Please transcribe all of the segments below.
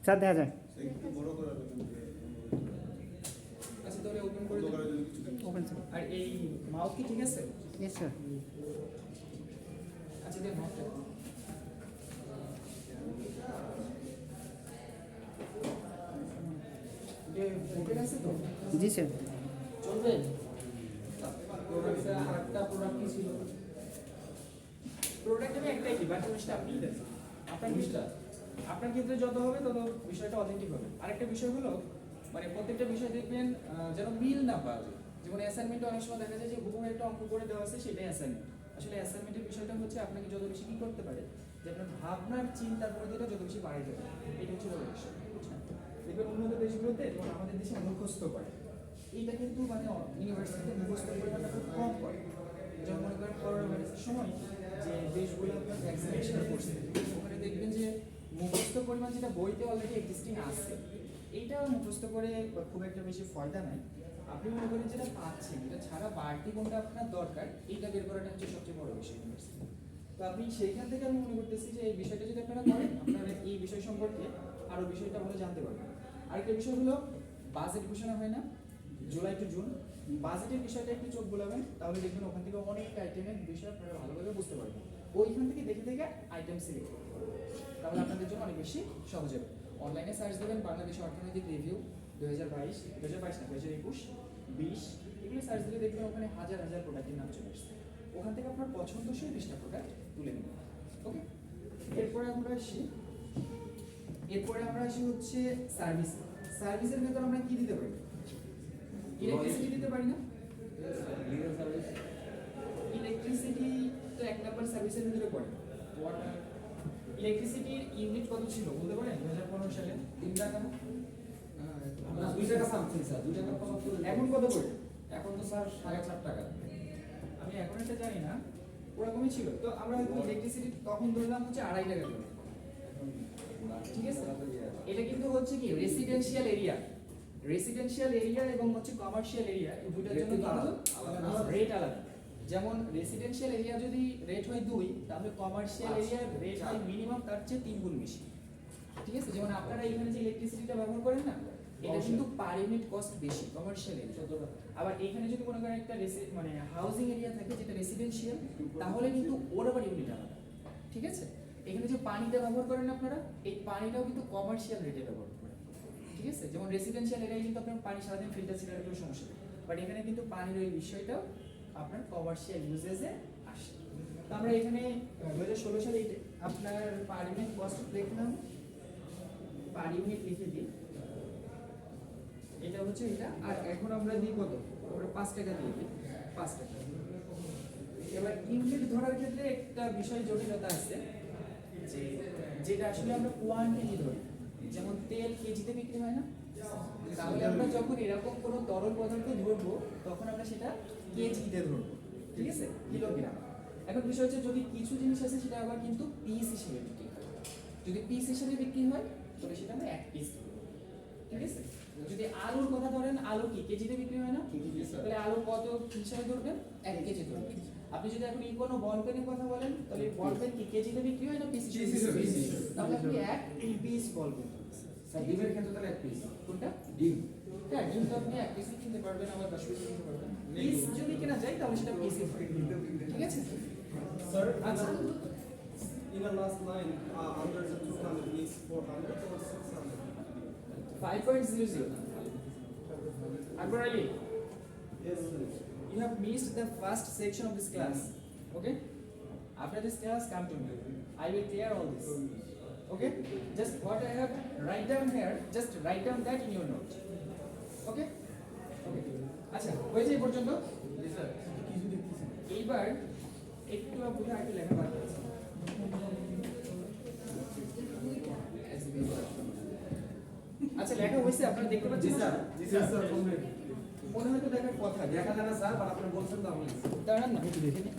Sir দেখা যায় একটু বড় করা যাবে আচ্ছা তাহলে ওপেন করে বড় করা দেন। যাবে কিছু ওপেন স্যার। আর এই মাউস কি ঠিক আছে? Yes sir. আচ্ছা দেন মাউসটা ওপেন আছে তো? জি স্যার। চলবে? প্রোডাক্টে আরেকটা প্রোডাক্ট কি ছিল? প্রোডাক্ট আমি একটাই কি বাকি জিনিসটা আপনি দেন। আপনার জিনিসটা আপনার ক্ষেত্রে যত হবে তত বিষয়টা অথেন্টিক হবে। আরেকটা বিষয় হলো মানে প্রত্যেকটা বিষয় দেখবেন যেন মিল না পাওয়া যায়। যেমন অ্যাসাইনমেন্টে অনেক সময় দেখা যায় যে হুবহু একটা অঙ্ক করে দেওয়া আছে সেটাই অ্যাসাইনমেন্ট। আসলে অ্যাসাইনমেন্টের বিষয়টা হচ্ছে আপনাকে যত বেশি কি করতে পারে যে আপনার ভাবনার চিন্তার পরিধিটা যত বেশি বাড়াইতে পারে। এটা হচ্ছে বড় বিষয়। বুঝছেন? দেখবেন উন্নত দেশগুলোতে যেমন আমাদের দেশে মুখস্থ করে এইটা কিন্তু মানে ইউনিভার্সিটিতে মুখস্থ পরিমাণটা খুব কম করে। যেমন মনে করেন করোনা ভাইরাসের সময় যে দেশগুলো আপনার ভ্যাকসিনেশন করছে ওখানে দেখবেন যে মুখস্থ পরিমাণ যেটা বইতে অলরেডি এক্সিস্টিং আছে এইটা মুখস্থ করে খুব একটা বেশি ফায়দা নাই। আপনি মনে করেন যেটা পাচ্ছেন এটা ছাড়া বাড়তি কোনটা আপনার দরকার এইটা বের করাটা হচ্ছে সবচেয়ে বড় বিষয় ইউনিভার্সিটি। তো আপনি সেইখান থেকে আমি মনে করতেছি যে এই বিষয়টা যদি আপনারা করেন আপনারা এই বিষয় সম্পর্কে আরো বিষয়টা ভালো জানতে পারবেন। আরেকটা বিষয় হলো বাজেট ঘোষণা হয় না জুলাই টু জুন, বাজেটের বিষয়টা একটু চোখ বোলাবেন তাহলে দেখবেন ওখান থেকে অনেক আইটেমের বিষয় আপনারা ভালোভাবে বুঝতে পারবেন। ওইখান থেকে দেখে দেখে আইটেম সিলেক্ট করতে পারবেন তাহলে আপনাদের জন্য অনেক বেশি সহজ হবে। অনলাইনে সার্চ দেবেন বাংলাদেশ অর্থনৈতিক রিভিউ 2022 না 2021 20 এগুলো সার্চ দিলে দেখবেন ওখানে হাজার হাজার প্রোডাক্টের নাম চলে আসছে। ওখান থেকে আপনার পছন্দসই 20টা প্রোডাক্ট তুলে নেবেন। ওকে, এরপরে আমরা আসি হচ্ছে সার্ভিস। সার্ভিসের ভেতর আমরা কি দিতে পারি? ইলেকট্রিসিটি দিতে পারি না? ইলেকট্রিসিটি তো এক নাম্বার সার্ভিসের ভিতরে পড়ে। ওয়াটার ইলেকট্রিসিটির ইউনিট কত ছিল বলতে পারেন 2015 সালে? 3 টাকা না? 2 টাকা সামথিং স্যার, 2 টাকা 75। এখন কত করে? এখন তো স্যার 4.5 টাকা। আমি এখন এটা জানি না, ওরকমই ছিল। তো আমরা হয়তো ইলেকট্রিসিটি তখন ধরলাম হচ্ছে 2.5 টাকা করে। ঠিক আছে, এটা কিন্তু হচ্ছে কি রেসিডেন্সিয়াল এরিয়া এবং হচ্ছে কমার্শিয়াল এরিয়া এই দুটোর জন্য কিন্তু রেট আলাদা। যেমন রেসিডেন্সিয়াল এরিয়া যদি রেট হয় 2 তাহলে কমার্শিয়াল এরিয়ার রেট হয় মিনিমাম তার চেয়ে 3 গুণ বেশি। ঠিক আছে, যেমন আপনারা এখানে যে ইলেকট্রিসিটিটা ব্যবহার করেন না এটা কিন্তু পার ইউনিট কস্ট বেশি কমার্শিয়াল এরিয়া। আবার এখানে যদি মনে করেন একটা মানে হাউজিং এরিয়া থাকে যেটা রেসিডেন্সিয়াল তাহলে কিন্তু ওর আবার ইউনিট আলাদা। ঠিক আছে, এখানে যে পানিটা ব্যবহার করেন আপনারা এই পানিটাও কিন্তু কমার্শিয়াল রেটে ব্যবহার করেন। ঠিক আছে, যেমন রেসিডেন্সিয়াল এরিয়ায় কিন্তু আপনার পানি সারাদিন ফিল্টার ছিলার কোনো সমস্যা নেই, বাট এখানে কিন্তু পানির ওই বিষয়টাও আপনার কমার্শিয়াল ইউজেজে আসে। তো আমরা এখানে 2016 সালে আপনার পার ইউনিট কস্ট দেখলাম, পার ইউনিট লিখে দিই, এটা হচ্ছে এটা। আর এখন আমরা দিই কত? আমরা 5 টাকা দিয়ে দিই, 5 টাকা। এবার ইউনিট ধরার ক্ষেত্রে একটা বিষয় জটিলতা আছে যে যেটা আসলে আমরা কোয়ান্টিটি ধরি। যেমন তেল কেজিতে বিক্রি হয় না, তাহলে আমরা যখন এরকম কোনো তরল পদার্থ ধরবো তখন আমরা সেটা কেজিতে ধরবো। ঠিক আছে, কিলোগ্রাম। এখন বিষয় হচ্ছে যদি কিছু জিনিস আছে সেটা আবার কিন্তু পিস হিসেবে বিক্রি হয়। যদি পিস হিসেবে বিক্রি হয় তাহলে সেটা আমরা 1 পিস ধরবো। ঠিক আছে, যদি আলুর কথা ধরেন আলু কি কেজিতে বিক্রি হয় না, তাহলে আলু কত হিসাবে ধরবেন? 1 কেজি ধরবেন। আপনি যদি এখন কোনো বল পেনের কথা বলেন তাহলে বল পেন কি কেজিতে বিক্রি হয় না পিস হিসেবে? তাহলে আপনি 1 পিস বল পেন। স্যার ডিমের ক্ষেত্রে তাহলে 1 পিস। কোনটা? ডিম। হ্যাঁ, ডিম তো আপনি 1 পিস কিনতে পারবেন, আবার 10 পিস কিনতে পারবেন। পিস যদি কেনা যায় তাহলে সেটা পিসই হয়। ঠিক আছে Sir, আচ্ছা, in the last line, under the 200 is 400 or 600? 5.00 Akbar Ali, Yes, sir. you have missed the first section of this class. Okay, after this class come to me, I will clear all this. Okay, just what I have write down here, just write down that in your note. Okay, আচ্ছা হয়েছে এই পর্যন্ত? জি sir. এইবার একটু আপনাদের আগে লেখা বাকি আছে। আচ্ছা লেখা হয়েছে আপনারা দেখতে পাচ্ছেন? জি স্যার। জি স্যার কমপ্লিট। মনে হয় তো দেখার কথা, দেখা যায় না স্যার, বাট আপনি বলছেন তো আমি। দাঁড়ান না একটু দেখে নিই।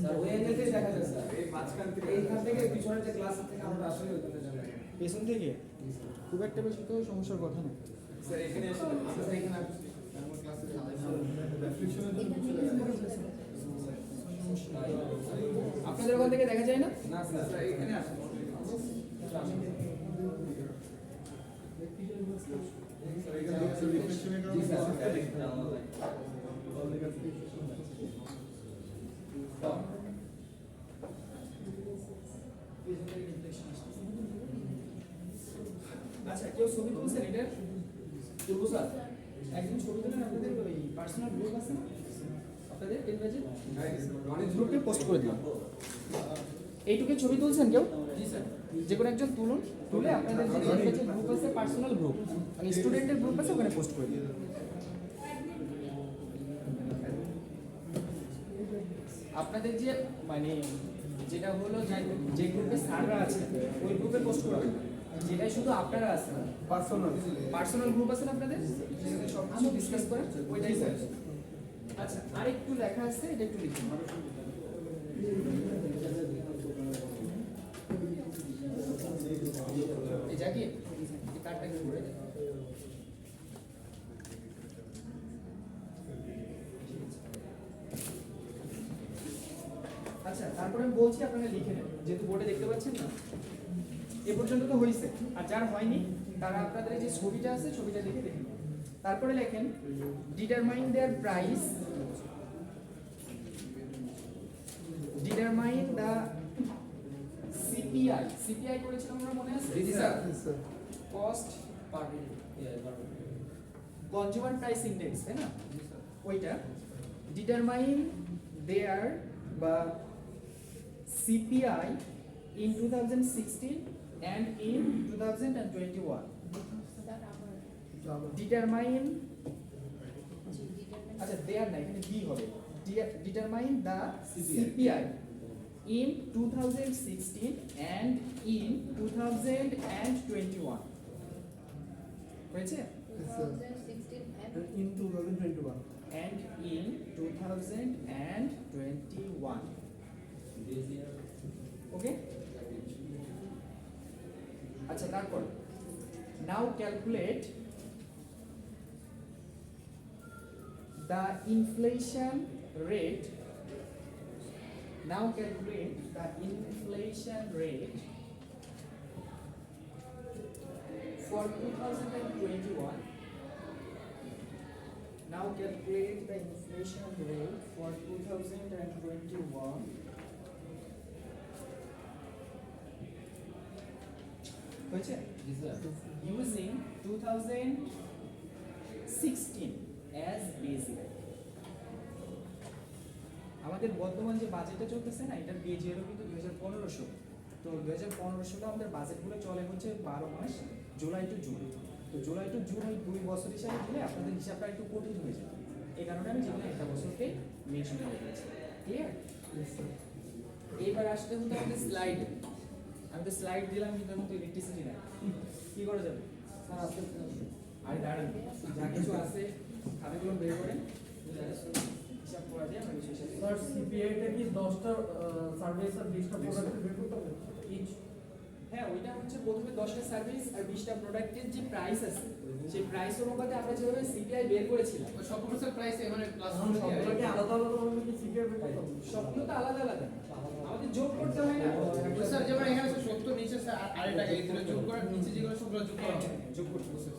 স্যার ওই অ্যাঙ্গেলটাই দেখা যায় স্যার, এই মাঝখান থেকে এইখান থেকে পিছনের যে ক্লাস থেকে আমরা আসলে ওইখানে যাই। পেছন থেকে খুব একটা বেশি তো সমস্যার কথা না। স্যার এখানে এসে স্যার এখানে আমার ক্লাসে আপনাদের ওখান থেকে দেখা যায় না? না স্যার এখানে আসুন। জি স্যার আচ্ছা কেউ ছবি তুলছেন এটার? তুলবো স্যার। একদিন ছবি তুলেন আপনাদের ওই পার্সোনাল গ্রুপ আছে না আপনাদের টেলিভিশন গ্রুপে পোস্ট করে দিলাম। এইটুকু ছবি তুলছেন কেউ? জি স্যার। যে কোনো একজন তুলুন, তুলে আপনাদের যে টেলিভিশন গ্রুপ আছে পার্সোনাল গ্রুপ মানে স্টুডেন্টের গ্রুপ আছে ওখানে পোস্ট করে দিন। আপনাদের যে মানে যেটা হলো যে গ্রুপে স্যাররা আছে ওই গ্রুপে পোস্ট করবেন, যেটাই শুধু আপনারা আছেন পার্সোনাল গ্রুপ আছে না আপনাদের যেখানে সব কিছু ডিসকাস করেন ওইটাই স্যার। আচ্ছা আর একটু লেখা আছে এটা একটু লিখুন। এই জাকি এই কার্ডটা একটু করে দেন। আচ্ছা তারপরে আমি বলছি আপনারা লিখে নেন, যেহেতু বোর্ডে দেখতে পাচ্ছেন না। এ পর্যন্ত তো হয়েছে, আর যার হয়নি তারা আপনাদের এই যে ছবিটা আছে ছবিটা দেখে দেখে নেন। তারপরে লেখেন determine their price, determine the CPI. CPI করেছিলাম আমরা মনে আছে? জি sir cost per consumer price index, তাই না? ওইটা ডিটারমাইন দেয়ার বা CPI in 2016 and in 2021. Determine আচ্ছা দেয়ার না এখানে বি হবে। Determine the CPI in 2016 and in 2021. হয়েছে? 2016 and In 2021. And in 2021. Okay আচ্ছা তারপর now calculate the inflation rate, now calculate the inflation rate for 2021. Now calculate the inflation rate for 2021. হয়েছে? জি sir Using 2016 as basic. আমাদের বর্তমান যে বাজেটটা চলতেছে না এটার বেজ এলো কিন্তু 2015 সাল। তো 2015 সালে আমাদের বাজেটগুলো চলে হচ্ছে 12 মাস, জুলাই টু জুন। তো জুলাই টু জুন ওই 2 বছর হিসাবে দিলে আপনাদের হিসাবটা একটু কঠিন হয়ে যাবে। এই কারণে আমি যেগুলো একটা বছরকে মেনশন করে দিয়েছি। ক্লিয়ার? এইবার আসতে হতো আমাদের স্লাইড। আমি তো স্লাইড দিলাম কিন্তু আমি তো ইলেকট্রিসিটি নাই, কি করা যাবে? স্যার আজকে আরে দাঁড়ান, যা কিছু আছে খাতাগুলো বের করেন, হিসাব করা যায় আমরা বিষয় হিসাবে। স্যার সিপিআইটা কি 10টা সার্ভিস আর 20টা প্রোডাক্ট বের করতে হবে? ইচ হ্যাঁ ওইটা হচ্ছে প্রথমে 10টা সার্ভিস আর 20টা প্রোডাক্টের যে প্রাইস আছে সেই প্রাইস অনুপাতে আমরা যেভাবে সিপিআই বের করেছিলাম সবগুলোর প্রাইস মানে প্লাস সবগুলোকে আলাদা আলাদা ভাবে কি সিপিআই বের করতে হবে? সবগুলো তো আলাদা আলাদা, আমাদের যোগ করতে হয় না। স্যার যেমন এখানে 70 নিচে স্যার আড়াই টাকা এইগুলো যোগ করে নিচে যেগুলো সবগুলো যোগ করা হবে যোগ করতে বসে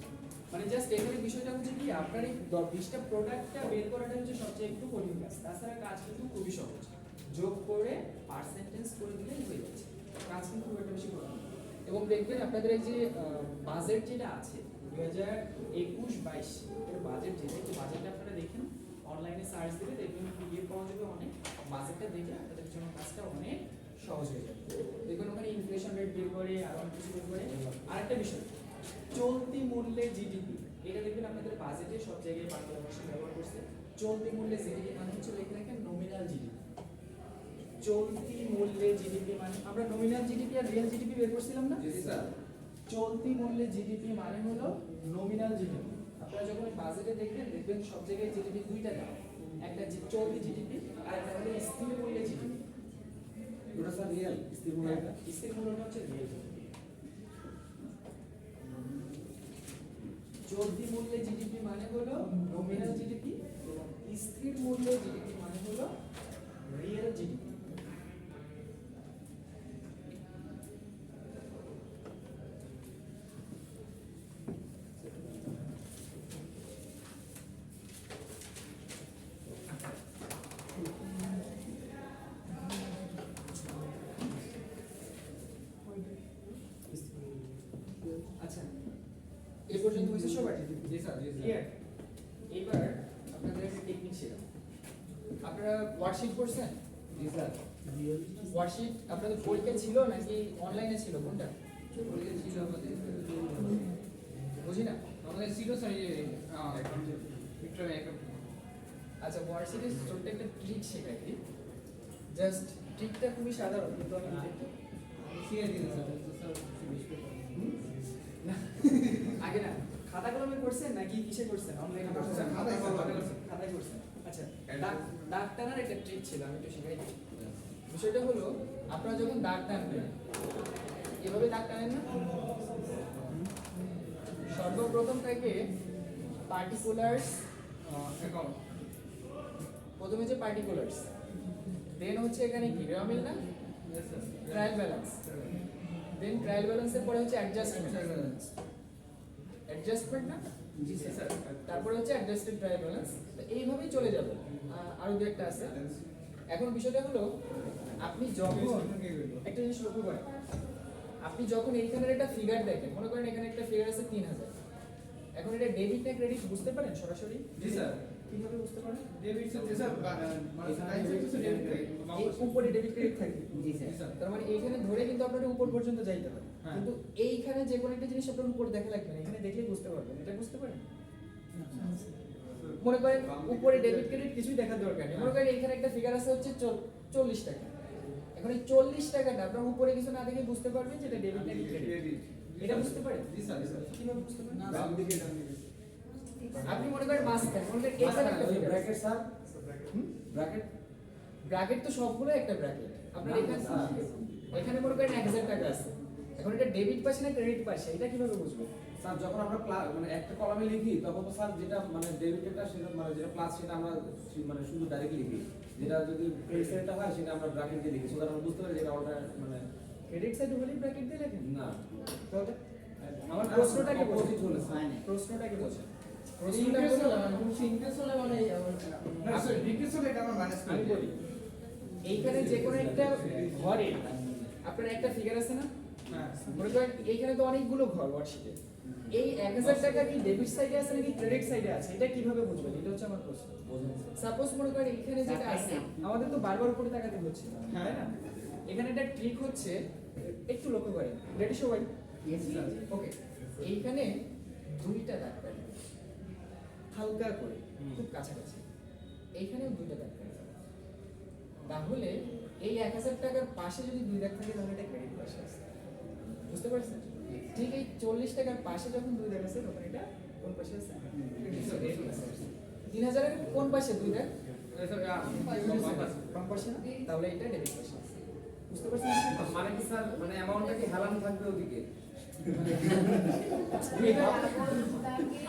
মানে জাস্ট এখানে বিষয়টা হচ্ছে কি আপনার এই 20টা প্রোডাক্টটা বের করাটা হচ্ছে সবচেয়ে একটু কঠিন কাজ, তাছাড়া কাজ কিন্তু খুবই সহজ, যোগ করে পার্সেন্টেজ করে দিলেই হয়ে যাচ্ছে, কাজ কিন্তু খুব একটা বেশি কঠিন না। এবং দেখবেন আপনাদের এই যে বাজেট যেটা আছে 2021-22 এর বাজেট যেটা, এই বাজেটটা আপনারা দেখেন অনলাইনে সার্চ দিলে দেখবেন পিডিএফ পাওয়া যাবে অনেক, বাজেটটা দেখে আপনাদের জন্য কাজটা অনেক সহজ হয়ে যাবে। দেখবেন ওখানে ইনফ্লেশন রেট বের করে আর অনেক কিছু বের করে। আরেকটা বিষয় চলতি মূল্যে জিডিপি, এটা দেখবেন আপনাদের বাজেটে সব জায়গায় বাংলা ভাষা ব্যবহার করছে। চলতি মূল্যে জিডিপি মানে হচ্ছে লিখে রাখেন নমিনাল জিডিপি। চলতি মূল্যে জিডিপি মানে আমরা নমিনাল জিডিপি আর রিয়েল জিডিপি বের করছিলাম না? জি স্যার চলতি মূল্যে জিডিপি মানে হলো নমিনাল জিডিপি। আপনারা যখন বাজেটে দেখবেন দেখবেন সব জায়গায় জিডিপি দুইটা দেওয়া, একটা চলতি জিডিপি আর একটা হলো স্থির মূল্যে জিডিপি। ওটা স্যার রিয়েল স্থির মূল্য এটা স্থির মূল্যটা হচ্ছে রিয়েল। চলতি মূল্যে জিডিপি মানে হলো নমিনাল জিডিপি এবং স্থির মূল্যে জিডিপি মানে হলো রিয়েল জিডিপি। আচ্ছা এই পর্যন্ত হয়েছে সবার? জি স্যার, জি স্যার। ক্লিয়ার? এবার আপনাদের একটা টেকনিক ছিল, আপনারা ওয়ার্কশিট করছেন? জি স্যার। ওয়ার্কশিট আপনাদের পরীক্ষা ছিল নাকি অনলাইনে ছিল, কোনটা? পরীক্ষা ছিল আমাদের। বুঝি না। আমাদের ছিল স্যার একটা আচ্ছা ওয়ার্কশিটের ছোট্ট একটা ট্রিক শেখাই দিই, জাস্ট ট্রিকটা খুবই সাধারণ কিন্তু আমি শিখে দিন স্যার। তো স্যার না, আগে না খাতা কলমে করছেন নাকি কিসে করছেন, অনলাইনে করছেন? খাতায় করছেন। আচ্ছা দাগ টানার একটা ট্রিক ছিল, আমি একটু শেখাই দিই। বিষয়টা হলো আপনারা যখন দাগ টানবেন এভাবে দাগ টানেন না, সর্বপ্রথম থেকে পার্টিকুলার্স অ্যাকাউন্ট, প্রথমে যে পার্টিকুলার্স, দেন হচ্ছে এখানে কি রেওয়ামিল না, ট্রায়াল ব্যালেন্স, দেন ট্রায়াল ব্যালেন্সের পরে হচ্ছে অ্যাডজাস্টমেন্ট না, জি স্যার। তারপরে হচ্ছে অ্যাডজাস্টেড ট্রায়াল ব্যালেন্স। তো এইভাবেই চলে যাবে। আরো দু একটা আছে। এখন বিষয়টা হলো আপনি যখন একটা জিনিস লক্ষ্য করেন, আপনি যখন এইখানের একটা ফিগার দেখেন, মনে করেন এখানে একটা ফিগার আছে 3000, এখন এটা ডেবিট না ক্রেডিট বুঝতে পারেন সরাসরি? জি স্যার। কিভাবে বুঝতে পারেন? ডেবিট স্যার, জি স্যার। মানে এই উপরে ডেবিট ক্রেডিট থাকে। জি স্যার। তার মানে এইখানে ধরে কিন্তু আপনার উপর পর্যন্ত যাইতে হয়, হ্যাঁ। কিন্তু এইখানে যে কোনো একটা জিনিস আপনার উপর দেখা লাগবে না, এখানে দেখলেই বুঝতে পারবেন। এটা বুঝতে পারেন? মনে করেন উপরে ডেবিট ক্রেডিট কিছুই দেখার দরকার নেই, মনে করেন এইখানে একটা ফিগার আছে হচ্ছে 40 টাকা, এখন এই 40 টাকাটা আপনার উপরে কিছু না দেখে বুঝতে পারবেন যে এটা ডেবিট নাকি ক্রেডিট। এটা বুঝতে পারেন? জি স্যার, জি স্যার। কিভাবে বুঝতে পারেন? ডান দিকে, ডান দিকে। আপনি মনে করেন মাঝখানে, মনে করেন এখানে একটা ওই figure আছে। Bracket sir. ব্র্যাকেট। ব্র্যাকেট তো সবগুলো একটা ব্র্যাকেট। আপনার এখানে এখানে মনে করেন 1000 টাকা আছে, এখন এটা ডেবিট পাশে না ক্রেডিট পাশে, এটা কিভাবে বুঝবো? স্যার যখন আমরা মানে একটা কলামে লিখি তখন তো স্যার যেটা মানে ডেবিটেডটা সেটা মানে যেটা প্লাস সেটা আমরা মানে শুধু ডাইরেক্ট লিখি, যেটা যদি ক্রেডিট সাইডটা হয় সেটা আমরা ব্র্যাকেট দিয়ে লিখি, সেটা আমরা বুঝতে পারি যে এটা অল্টার মানে ক্রেডিট সাইড হলেই ব্র্যাকেট দিয়ে লেখেন না। তাহলে আমার প্রশ্নটা কি বলছে? অপোজিট হলে স্যার। প্রশ্নটা কি বলছে? আমি বলি এইখানে যে কোনো একটা ঘরে আপনার একটা ফিগার আছে না, মনে করেন এইখানে তো অনেকগুলো ঘর ওয়ার্কশিটে, এই 1000 টাকা কি ডেবিট সাইডে আছে নাকি ক্রেডিট সাইডে আছে, এটা কিভাবে বুঝবেন? এটা হচ্ছে আমার প্রশ্ন। সাপোজ মনে করেন এখানে যেটা আছে, আমাদের তো বারবার উপরে তাকাতে হচ্ছে, তাই না? এখানে একটা ট্রিক হচ্ছে, একটু লক্ষ্য করেন, রেডি সবাই? ওকে, এইখানে দুইটা দাগ কাটবে হালকা করে, খুব কাছাকাছি, এইখানেও দুইটা দাগ কাটবে, তাহলে এই 1000 টাকার পাশে যদি দুই দাগ থাকে তাহলে এটা ক্রেডিট পাশে আছে, বুঝতে পারছেন? ঠিক এই 40 টাকার পাশে যখন দুই দাগ আছে তখন এটা কোন পাশে আছে? 3000 এর কোন পাশে দুই দাগ? বাম পাশে না? তাহলে এটা ডেবিট পাশে আছে, বুঝতে পারছেন? মানে কি স্যার মানে অ্যামাউন্টটা কি হেলানো থাকবে ওদিকে?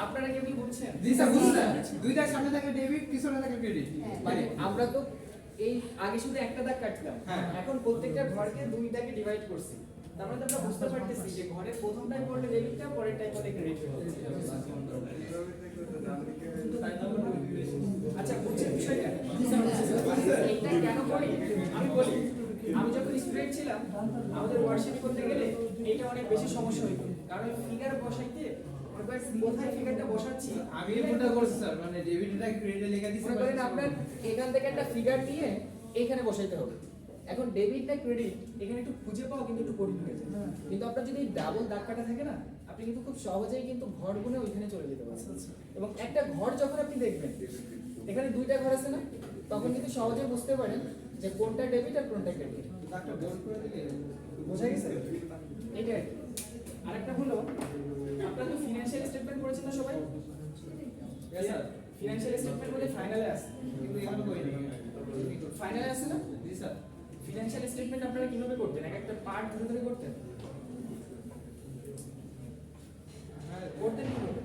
আপনারা কেউ কি বুঝছেন? জি স্যার, বুঝছেন? দুইটার সামনে থাকে ডেবিট, পিছনে থাকে ক্রেডিট। মানে আমরা তো এই আগে শুধু একটা দাগ কাটতাম, হ্যাঁ। এখন প্রত্যেকটা ঘরকে দুই দাগে ডিভাইড করছি, তার মানে আমরা বুঝতে পারতেছি যে ঘরের প্রথমটাই পড়লে ডেবিটটা, পরেরটাই পড়লে ক্রেডিট। আচ্ছা বুঝছেন বিষয়টা? এইটা কেন করি আমি বলি, আমি যখন স্টুডেন্ট ছিলাম আমাদের ওয়ার্কশিট করতে গেলে এটা অনেক বেশি সমস্যা হইতো, কারণ ফিগার বসাইতে কোথায় ফিগারটা বসাচ্ছি আমি কোনটা করছি স্যার মানে ডেবিটটা ক্রেডিটে লেখা দিছি। মনে করেন আপনার এখান থেকে একটা ফিগার নিয়ে এখানে বসাইতে হবে, এখন ডেবিট না ক্রেডিট এখানে একটু খুঁজে পাওয়া কিন্তু একটু কঠিন হয়ে যায়, কিন্তু আপনার যদি ডাবল দাগ কাটা থাকে না আপনি কিন্তু খুব সহজেই কিন্তু ঘর গুনে ওইখানে চলে যেতে পারছেন। এবং একটা ঘর যখন আপনি দেখবেন এখানে দুইটা ঘর আছে না, তখন কিন্তু সহজে বুঝতে পারেন যে কোনটা ডেবিট আর কোনটা ক্রেডিট। ডাক্তার বোর্ড করে দিলে বোঝা গেছে? এটা আরেকটা হলো আপনারা তো ফিনান্সিয়াল স্টেটমেন্ট করেছেন না সবাই? স্যার ফিনান্সিয়াল স্টেটমেন্ট বলে ফাইনালে আছে, কিন্তু এখানে কইনি। ফাইনালে আছে না? জি স্যার। ফিনান্সিয়াল স্টেটমেন্ট আপনারা কিভাবে করতেন? এক একটা পার্ট ধরে ধরে করতেন? হ্যাঁ করতেন কিভাবে?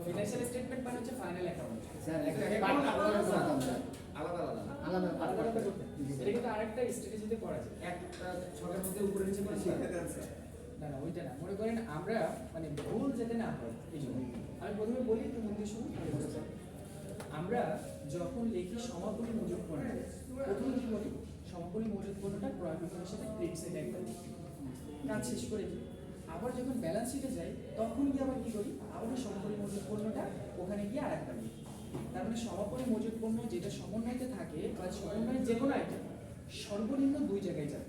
ফিনান্সিয়াল স্টেটমেন্ট মানে হচ্ছে ফাইনাল অ্যাকাউন্ট। স্যার একটা পার্ট আলাদা আলাদা আলাদা। আলাদা আলাদা আলাদা করতেন। এটা কিন্তু আরেকটা স্ট্র্যাটেজিতে করা যায়। একটা ছকের মধ্যে উপরে নিচে করে না না ওইটা না, মনে করেন আমরা মানে ভুল যাতে না হয় এই জন্য আমি প্রথমে বলি একটু মন দিয়ে শুনুন। আমরা যখন লিখি সমাপনী মজুদ পণ্য, প্রথমে কি বলি? সমাপনী মজুদ পণ্যটা ক্রয় বিক্রয়ের সাথে ক্রেডিট সাইডে একবার লিখি, কাজ শেষ করে দিই। আবার যখন ব্যালেন্স শিটে যাই তখন গিয়ে আবার কি করি, আবার ওই সমাপনী মজুত পণ্যটা ওখানে গিয়ে আর একটা নিই। তার মানে সমাপনী মজুত পণ্য যেটা সমন্বয়তে থাকে বা সমন্বয়ের যে কোনো আইটেম সর্বনিম্ন 2 জায়গায় যাবে,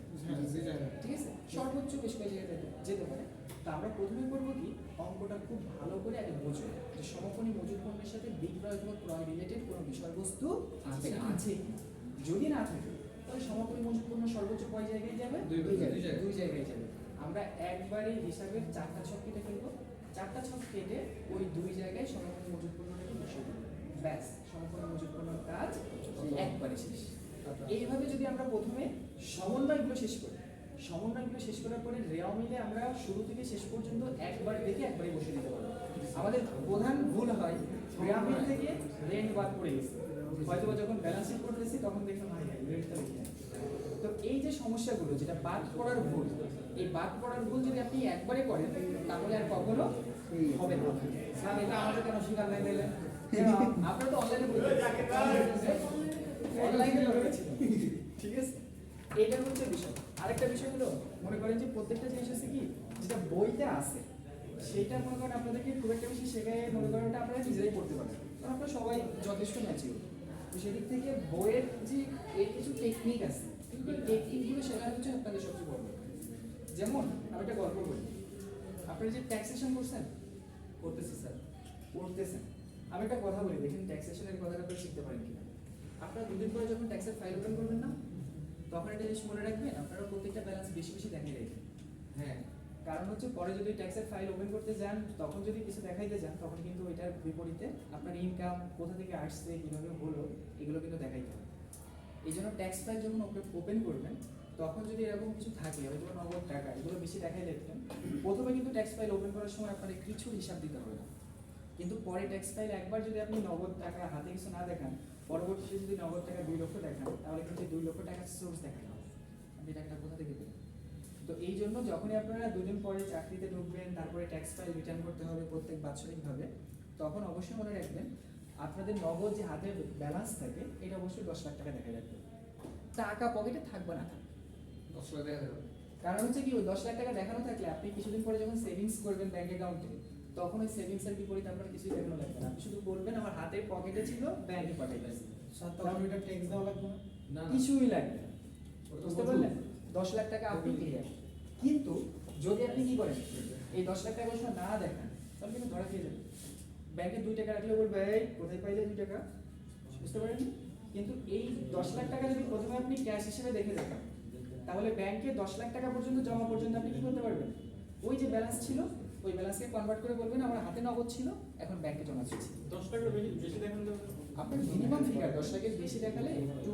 ঠিক আছে, সর্বোচ্চ বেশ কয়েক জায়গায় যেতে পারে। তো আমরা প্রথমে করবো কি, অঙ্কটা খুব ভালো করে আগে বোঝো যে সমাপনী মজুত পণ্যের সাথে বিক্রয় অথবা ক্রয় রিলেটেড কোনো বিষয়বস্তু আছে কি। যদি না থাকে তাহলে সমাপনী মজুত পণ্য সর্বোচ্চ কয় জায়গায় যাবে, 2 জায়গায় যাবে। আমরা একবারে হিসাবের 4টা ছক কেটে ফেলবো, 4টা ছক কেটে ওই 2 জায়গায় সমাপনী মজুত পণ্যটাকে বসিয়ে দেবো, ব্যাস সমাপনী মজুত পণ্যের কাজ একবারে শেষ। এইভাবে যদি আমরা প্রথমে সমন্বয়গুলো শেষ করি, সমন্বয়গুলো শেষ করার পরে রেওয়া মিলে আমরা শুরু থেকে শেষ পর্যন্ত একবার দেখে একবারে বসে দিতে পারবো। আমাদের প্রধান ভুল হয় রেওয়া মিল থেকে রেন্ট বাদ পড়ে গেছে, হয়তো যখন ব্যালেন্স শিট করতেছি তখন দেখলাম ভাই রেন্টটা লিখে। তো এই যে সমস্যাগুলো যেটা বাদ পড়ার ভুল, এই বাদ পড়ার ভুল যদি আপনি একবারে করেন তাহলে আর কখনো হবে না। স্যার এটা আমাদের কেন শিকার নাই দিলেন, আপনারা তো অনলাইনে অনলাইনে করেছেন, ঠিক আছে, এটা হচ্ছে বিষয়। আরেকটা বিষয় হলো মনে করেন যে প্রত্যেকটা জিনিস আছে কি যেটা বইতে আছে সেটা মনে করেন আপনাদেরকে খুব একটা বেশি শেখায়, মনে করেন ওটা আপনারা নিজেরাই পড়তে পারেন, কারণ আপনারা সবাই যথেষ্ট ম্যাচিউর। তো সেদিক থেকে বইয়ের যে এর কিছু টেকনিক আছে, এই টেকনিকগুলো শেখানো হচ্ছে আপনাদের সবচেয়ে বড়। যেমন আমি একটা গল্প বলি, আপনারা যে ট্যাক্সেশন করছেন, করতেছি স্যার। করতেছেন, আমি একটা কথা বলি দেখেন ট্যাক্সেশনের কথাটা আপনারা শিখতে পারেন কিনা। আপনারা 2 দিন পরে যখন ট্যাক্সের ফাইল ওপেন করবেন না, তখন একটা জিনিস মনে রাখবেন, আপনারা প্রত্যেকটা ব্যালেন্স বেশি বেশি দেখাই রাখবেন। হ্যাঁ, কারণ হচ্ছে পরে যদি ট্যাক্সের ফাইল ওপেন করতে যান তখন যদি কিছু দেখাইতে যান তখন কিন্তু এটার বিপরীতে আপনার ইনকাম কোথা থেকে আসছে কিভাবে হলো এগুলো কিন্তু দেখাইতে হবে। এই জন্য ট্যাক্স ফাইল যখন ওপেন করবেন তখন যদি এরকম কিছু থাকে হয়তো নগদ টাকা এগুলো বেশি দেখাই দেখবেন, প্রথমে কিন্তু ট্যাক্স ফাইল ওপেন করার সময় আপনার কিছু হিসাব দিতে হবে না, কিন্তু পরে ট্যাক্স ফাইল একবার যদি আপনি নগদ টাকা হাতে কিছু না দেখান, পরবর্তীতে যদি নগদ টাকা 2 লক্ষ দেখান তাহলে কিন্তু 2 লক্ষ টাকার সোর্স দেখানো হবে, আপনি টাকাটা কোথা থেকে দেবেন। তো এই জন্য যখনই আপনারা 2 দিন পরে চাকরিতে ঢুকবেন তারপরে ট্যাক্স ফাইল রিটার্ন করতে হবে প্রত্যেক বাৎসরিকভাবে, তখন অবশ্যই মনে রাখবেন আপনাদের নগদ যে হাতে ব্যালেন্স থাকে এটা অবশ্যই 10 লাখ টাকা দেখা রাখবে, টাকা পকেটে থাকবে না। 10 লাখ দেখা যাবে। কারণ হচ্ছে কি ওই 10 লাখ টাকা দেখানো থাকলে আপনি কিছুদিন পরে যখন সেভিংস করবেন ব্যাংক অ্যাকাউন্টে তখন ওই সেভিংসের বিপরীতে আপনার কিছুই দেখানো লাগবে না, আপনি শুধু বলবেন আমার হাতে পকেটে ছিল ব্যাংকে পাঠিয়ে দিয়েছি, তখন এটা ট্যাক্স দেওয়া লাগবে না? না, কিছুই লাগবে না, বুঝতে পারলেন? 10 লাখ টাকা আপনি ক্লিয়ার। কিন্তু যদি আপনি কি করেন এই 10 লাখ টাকা সময় না দেখান তাহলে কিন্তু ধরা খেয়ে যাবে, ব্যাংকে 2 টাকা রাখলে বলবে এই কোথায় পাইলে 2 টাকা, বুঝতে পারেন? কিন্তু এই 10 লাখ টাকা যদি প্রথমে আপনি ক্যাশ হিসেবে দেখে দেখান তাহলে ব্যাংকে 10 লাখ টাকা পর্যন্ত জমা পর্যন্ত আপনি কি করতে পারবেন, ওই যে ব্যালেন্স ছিল ওই ব্যালেন্সকে কনভার্ট করে বলবেন আমার হাতে নগদ ছিল এখন ব্যাংকে জমা ছিল। 10 টাকা বেশি দেখান যাবে? আপনার মিনিমাম ফিগার 10 লাখের বেশি দেখালে একটু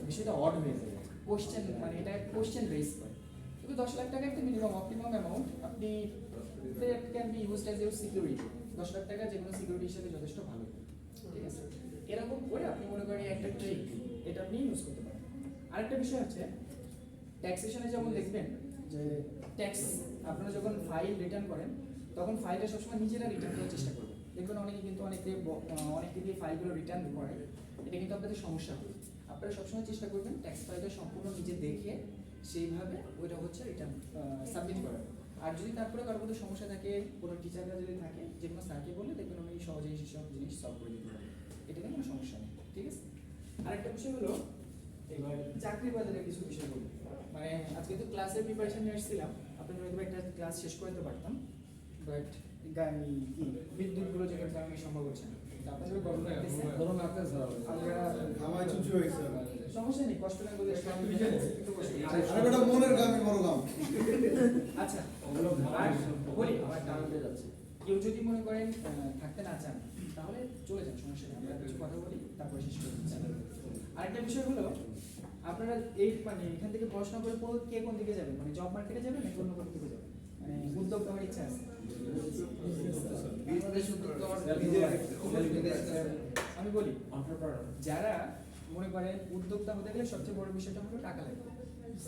বিষয়টা অড হয়ে যায়, কোশ্চেন মানে এটা কোশ্চেন রেজ করে। কিন্তু 10 লাখ টাকা একটা মিনিমাম অপটিমাম অ্যামাউন্ট, আপনি that can be used as your security. 10 lakh টাকা যে কোনো সিকিউরিটি হিসেবে যথেষ্ট ভালো, ঠিক আছে? এরকম করে আপনি মনে করেন একটা ট্রিক এটা আপনি ইউজ করতে পারেন। আরেকটা বিষয় হচ্ছে ট্যাক্সেশনে যেমন দেখবেন যে ট্যাক্স আপনারা যখন ফাইল রিটার্ন করেন তখন ফাইলটা সবসময় নিজেরা রিটার্ন করার চেষ্টা করবেন। দেখবেন অনেকে কিন্তু অনেকে দিয়ে ফাইলগুলো রিটার্ন করে, এটা কিন্তু আপনাদের সমস্যা হবে। আপনারা সবসময় চেষ্টা করবেন ট্যাক্স ফাইলটা সম্পূর্ণ নিজে দেখে সেইভাবে ওইটা হচ্ছে রিটার্ন সাবমিট করার। আর যদি তারপরে কারো কোনো সমস্যা থাকে, কোনো টিচাররা যদি থাকে যে কোনো স্যারকে বললে দেখবেন আমি সহজেই সেসব জিনিস সলভ করে দিতে পারি, এটা নিয়ে কোনো সমস্যা নেই, ঠিক আছে? আরেকটা বিষয় হলো এবার চাকরি বাজারে কিছু বিষয় বলি, মানে আজকে তো ক্লাসের প্রিপারেশন নিয়ে এসেছিলাম, আপনাদের হয়তো একটা ক্লাস শেষ করতে পারতাম, বাট বিদ্যুৎগুলো যে কারণে আমি সম্ভব হচ্ছে না। আপনাদের গরম লাগতেছে, গরম লাগতেছে স্যার। আমরা আমার চুচু হয়েছে। সমস্যা নেই, কষ্ট না বলে আরে বেটা মনের গামই বড় গাম। আচ্ছা ওগুলো আর বলি আমার টানতে যাচ্ছে। কেউ যদি মনে করেন থাকতে না চান তাহলে চলে যান, সমস্যা নেই, আমরা কিছু কথা বলি তারপরে শেষ করে দিচ্ছি। আরেকটা বিষয় হলো আপনারা এই মানে এখান থেকে পড়াশোনা করে কে কোন দিকে যাবেন, মানে জব মার্কেটে যাবেন নাকি অন্য কোনো দিকে যাবেন, মানে উদ্যোগ নেওয়ার ইচ্ছা আছে? আমি বলি যারা মনে করেন উদ্যোক্তা হতে গেলে সবচেয়ে বড় বিষয়টা হলো টাকা লাগবে,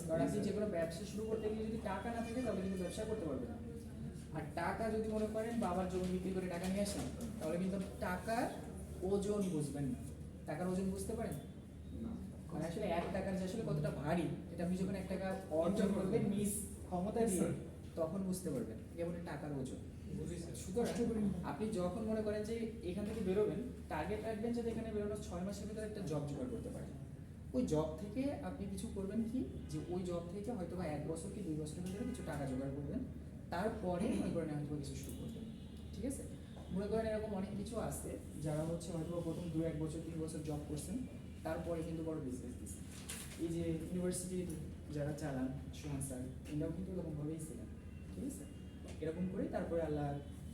কারণ আপনি যে কোনো ব্যবসা শুরু করতে গেলে যদি টাকা না থাকে তাহলে কিন্তু ব্যবসা করতে পারবেন না। আর টাকা যদি মনে করেন বাবার জমি বিক্রি করে টাকা নিয়ে আসেন তাহলে কিন্তু টাকার ওজন বুঝবেন না। টাকার ওজন বুঝতে পারেন? মানে আসলে 1 টাকার যে আসলে কতটা ভারী এটা আপনি যখন 1 টাকা অর্জন করবেন নিজ ক্ষমতা দিয়ে তখন বুঝতে পারবেন যেমন টাকার ওজন। বুঝি স্যার। সুতরাং আপনি যখন মনে করেন যে এখান থেকে বেরোবেন, টার্গেট রাখবেন যে এখানে বেরোনোর 6 মাসের ভিতরে একটা জব জোগাড় করতে পারেন। ওই জব থেকে আপনি কিছু করবেন কি, যে ওই জব থেকে হয়তো বা 1 বছর কি 2 বছরের ভিতরে কিছু টাকা জোগাড় করবেন, তারপরে মনে করেন হয়তো বা কিছু শুরু করবেন। ঠিক আছে? মনে করেন এরকম অনেক কিছু আছে যারা হচ্ছে হয়তো বা প্রথম 2-1 বছর 3 বছর জব করছেন, তারপরে কিন্তু বড় বিজনেস দিচ্ছেন। এই যে ইউনিভার্সিটির যারা চালান সুহান স্যার, এরাও কিন্তু এরকমভাবেই ছিলেন। ঠিক আছে? এরকম করে তারপরে আল্লাহ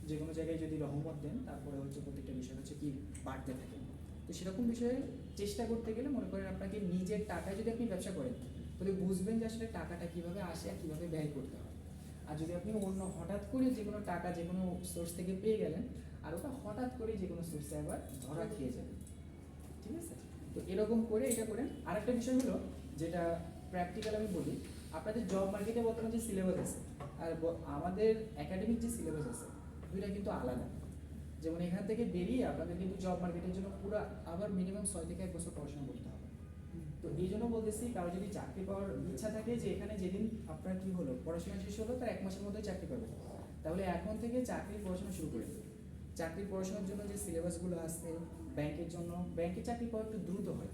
যে কোনো জায়গায় যদি রহমত দেন, তারপরে হচ্ছে প্রত্যেকটা বিষয় হচ্ছে কি বাড়তে থাকে। তো সেরকম বিষয়ে চেষ্টা করতে গেলে মনে করেন আপনাকে নিজের টাকায় যদি আপনি ব্যবসা করেন, তাহলে বুঝবেন যে আসলে টাকাটা কীভাবে আসে আর কীভাবে ব্যয় করতে হয়। আর যদি আপনি অন্য হঠাৎ করে যে কোনো টাকা যে কোনো সোর্স থেকে পেয়ে গেলেন, আর ওটা হঠাৎ করে যে কোনো সোর্সে আবার ধরা খেয়ে যাবে। ঠিক আছে? তো এরকম করে এটা করেন। আরেকটা বিষয় হলো যেটা প্র্যাকটিক্যাল আমি বলি, আপনাদের জব মার্কেটে বর্তমানে যে সিলেবাস আছে আর আমাদের একাডেমিক যে সিলেবাস আছে, দুইটা কিন্তু আলাদা। যেমন এখান থেকে বেরিয়ে আপনাদের কিন্তু জব মার্কেটের জন্য পুরো আবার মিনিমাম 6 থেকে 1 বছর পড়াশোনা করতে হবে। তো এই জন্য বলতেছি, কারো যদি চাকরি পাওয়ার ইচ্ছা থাকে যে এখানে যেদিন আপনার কি হলো পড়াশোনা শেষ হলো তার 1 মাসের মধ্যে চাকরি পাবে, তাহলে এখন থেকে চাকরির পড়াশোনা শুরু করে দেবে। চাকরির পড়াশোনার জন্য যে সিলেবাসগুলো আছে, ব্যাংকের জন্য, ব্যাংকের চাকরি পাওয়া একটু দ্রুত হয়।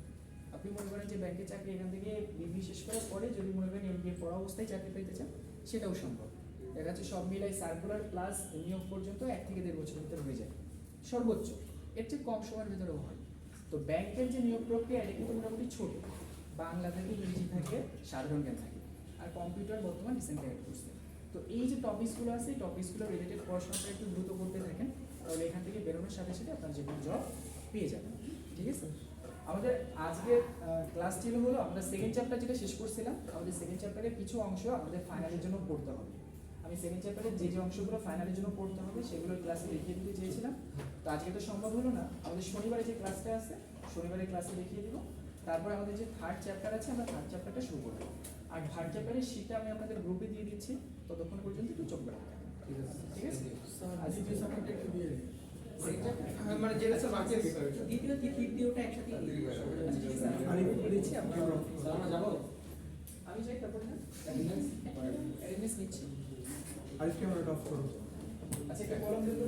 আপনি মনে করেন যে ব্যাংকের চাকরি এখান থেকে বিবি শেষ করার পরে যদি মনে করেন এমবিএ পড়া অবস্থায় চাকরি পেতে চান, সেটাও সম্ভব। দেখা যাচ্ছে সব মিলাই সার্কুলার প্লাস নিয়োগ পর্যন্ত 1 থেকে 1.5 বছরের ভিতরে হয়ে যায় সর্বোচ্চ, এর চেয়ে কম সময়ের ভিতরেও হয়। তো ব্যাংকের যে নিয়োগ প্রক্রিয়া এটা কিন্তু মোটামুটি ছোট, বাংলা থেকে ইংরেজি থাকে, সাধারণ জ্ঞান থাকে, আর কম্পিউটার বর্তমান রিসেন্টলি অ্যাড করছে। তো এই যে টপিকসগুলো আছে, এই টপিকসগুলো রিলেটেড পড়াশোনাটা একটু দ্রুত করতে থাকেন, তাহলে এখান থেকে বেরোনোর সাথে সাথে আপনার যে কোনো জব পেয়ে যাবেন। ঠিক আছে? আমাদের আজকের ক্লাস ছিল হলো আমরা সেকেন্ড চ্যাপ্টার যেটা শেষ করছিলাম, আমাদের সেকেন্ড চ্যাপ্টারের কিছু অংশ আমাদের ফাইনালের জন্য পড়তে হবে। আমি সেকেন্ড চ্যাপ্টারের যে যে অংশগুলো ফাইনালের জন্য পড়তে হবে সেগুলো ক্লাসে দেখিয়ে দিতে চেয়েছিলাম। তো আজকে তো সম্ভব হলো না, আমাদের শনিবারে যে ক্লাসটা আছে শনিবারের ক্লাসে দেখিয়ে দিব। তারপরে আমাদের যে থার্ড চ্যাপ্টার আছে আমরা থার্ড চ্যাপ্টারটা শুরু করবো। আর থার্ড চ্যাপ্টারের শীটটা আমি আপনাদের গ্রুপে দিয়ে দিচ্ছি, ততক্ষণ পর্যন্ত একটু চোখ রাখবেন। ঠিক আছে? ঠিক আছে? আর দ্বিতীয় সাবজেক্টটা একটু দিয়ে দিন। মানে যেটা স্যার বাকি আছে স্যার, দ্বিতীয় তৃতীয়টা একসাথে আমি বলেছি আপনারা স্যার আমরা যাবো আমি যাই তারপর না অ্যাটেন্ডেন্স নিচ্ছি। আজকে আমরা টপ করব। আচ্ছা একটা কলম দিতে